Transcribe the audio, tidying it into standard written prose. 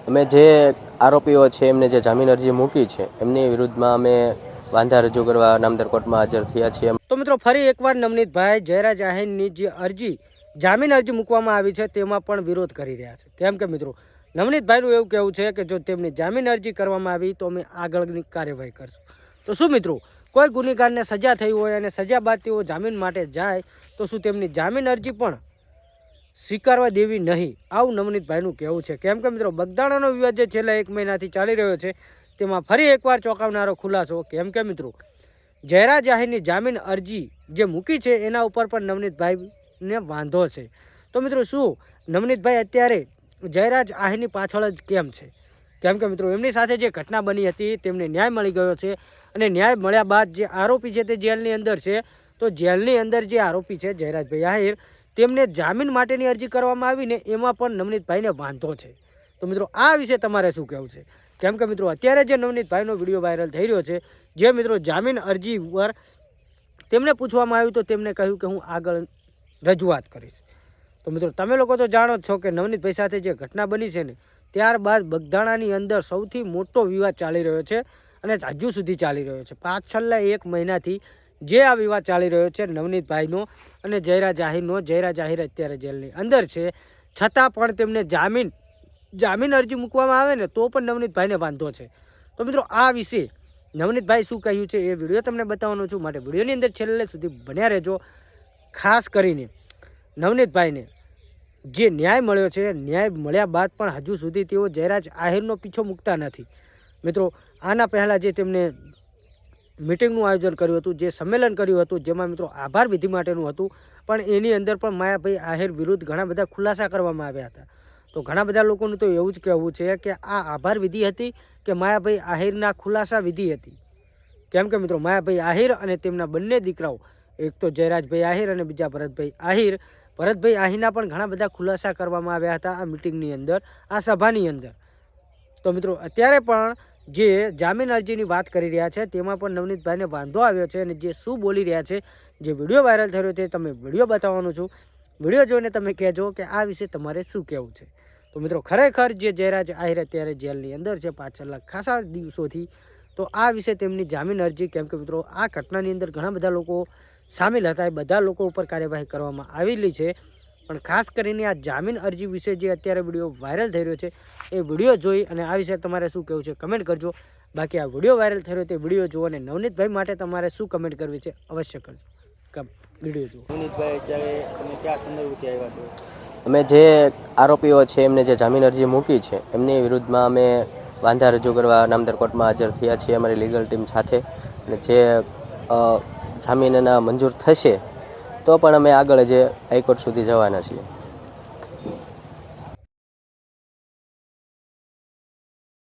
અમે જે આરોપીઓ છે એમને જે જામીન અરજી મૂકી છે એમની વિરુદ્ધમાં અમે વાંધા રજૂ કરવા નામદાર કોર્ટમાં હાજર થયા છીએ। તો મિત્રો ફરી એકવાર નવનીતભાઈ જયરાજ આહિરની જે અરજી જામીન અરજી મૂકવામાં આવી છે તેમાં પણ વિરોધ કરી રહ્યા છે। કેમ કે મિત્રો નવનીતભાઈનું એવું કહેવું છે કે જો તેમની જામીન અરજી કરવામાં આવી તો અમે આગળની કાર્યવાહી કરશું। તો શું મિત્રો કોઈ ગુનેગારને સજા થઈ હોય અને સજા બાદ તેઓ જામીન માટે જાય તો શું તેમની જામીન અરજી પણ સ્વીકારવા દેવી નહીં, આવું નવનીતભાઈનું કહેવું છે। કેમ કે મિત્રો બગદાણાનો વિવાદ જે છેલ્લા 1 મહિનાથી ચાલી રહ્યો છે તેમાં ફરી એકવાર ચોંકાવનારો ખુલાસો। કેમ કે મિત્રો જયરાજ આહિરની જામીન અરજી જે મૂકી છે એના ઉપર પણ નવનીતભાઈને વાંધો છે। તો મિત્રો શું નવનીતભાઈ અત્યારે જયરાજ આહિરની પાછળ જ કેમ છે? કેમ કે મિત્રો એમની સાથે જે ઘટના બની હતી તેમને ન્યાય મળી ગયો છે અને ન્યાય મળ્યા બાદ જે આરોપી છે તે જેલની અંદર છે। તો જેલની અંદર જે આરોપી છે જયરાજભાઈ આહિર તેમને જામીન માટેની અરજી કરવામાં આવીને એમાં પણ નવનીતભાઈને વાંધો છે। તો મિત્રો આ વિશે તમારે શું કહેવું છે? કેમ કે મિત્રો અત્યારે જે નવનીતભાઈનો વિડીયો વાયરલ થઈ રહ્યો છે, જે મિત્રો જામીન અરજી પર તેમને પૂછવામાં આવ્યું તો તેમને કહ્યું કે હું આગળ રજૂઆત કરીશ। તો મિત્રો તમે લોકો તો જાણો જ છો કે નવનીતભાઈ સાથે જે ઘટના બની છે ને ત્યારબાદ બગદાણાની અંદર સૌથી મોટો વિવાદ ચાલી રહ્યો છે અને હજુ સુધી ચાલી રહ્યો છે। પાછળના 1 મહિનાથી જે આ વિવાદ ચાલી રહ્યો છે નવનીતભાઈનો અને જયરાજ આહિરનો, જયરાજ આહિર અત્યારે જેલની અંદર છે છતાં પણ તેમને જામીન અરજી મૂકવામાં આવે ને તો પણ નવનીતભાઈને વાંધો છે। તો મિત્રો આ વિશે નવનીતભાઈ શું કહ્યું છે એ વિડીયો તમને બતાવવાનો છું, માટે વિડીયોની અંદર છેલ્લે સુધી બન્યા રહેજો। ખાસ કરીને નવનીતભાઈને જે ન્યાય મળ્યો છે, ન્યાય મળ્યા બાદ પણ હજુ સુધી તેઓ જયરાજ આહિરનો પીછો મૂકતા નથી। મિત્રો આના પહેલાં જે તેમને મીટિંગનું આયોજન કર્યું હતું, જે સંમેલન કર્યું હતું, જેમાં મિત્રો આભાર વિધિ માટેનું હતું, પણ એની અંદર પણ માયાભાઈ આહિર વિરુદ્ધ ઘણા બધા ખુલાસા કરવામાં આવ્યા હતા। તો ઘણા બધા લોકોનું તો એવું જ કહેવું છે કે આ આભાર વિધિ હતી કે માયાભાઈ આહિરના ખુલાસા વિધિ હતી। કેમ કે મિત્રો માયાભાઈ આહિર અને તેમના બંને દીકરાઓ, એક તો જયરાજભાઈ આહિર અને બીજા ભરતભાઈ આહિર, ભરતભાઈ આહિરના પણ ઘણા બધા ખુલાસા કરવામાં આવ્યા હતા આ મિટિંગની અંદર, આ સભાની અંદર। તો મિત્રો અત્યારે પણ જે જામીન અરજીની વાત કરી રહ્યા છે તેમાં પણ નવનીતભાઈને વાંધો આવ્યો છે અને જે શું બોલી રહ્યા છે, જે વિડીયો વાયરલ થયો છે તમે વિડીયો બતાવવાનો છું, વિડીયો જોઈને તમે કહેજો કે આ વિશે તમારે શું કહેવું છે। તો મિત્રો ખરેખર જે જયરાજ આહિર અત્યારે જેલની અંદર છે પાછળના ખાસા દિવસોથી, તો આ વિશે તેમની જામીન અરજી, કેમ કે મિત્રો આ ઘટનાની અંદર ઘણા બધા લોકો સામેલ હતા, એ બધા લોકો ઉપર કાર્યવાહી કરવામાં આવેલી છે, પણ ખાસ કરીને આ જામીન અરજી વિશે જે અત્યારે વિડીયો વાયરલ થઈ રહ્યો છે એ વિડીયો જોઈ અને આ વિશે તમારે શું કહેવું છે કમેન્ટ કરજો। બાકી આ વિડીયો વાયરલ થઈ રહ્યો તે વિડીયો જુઓ અને નવનીતભાઈ માટે તમારે શું કમેન્ટ કરવી છે અવશ્ય કરજો। વિડીયો જુઓ। નવનીતભાઈ અત્યારે તમે ક્યાં સંદર્ભથી આવ્યા છો? અમે જે આરોપીઓ છે એમને જે જામીન અરજી મૂકી છે એમની વિરુદ્ધમાં અમે વાંધા રજૂ કરવા નામદાર કોર્ટમાં હાજર થયા છીએ અમારી લીગલ ટીમ સાથે। અને જે જામીન એના મંજૂર થશે તો પણ અમે આગળ જે હાઈકોર્ટ સુધી જવાના છીએ।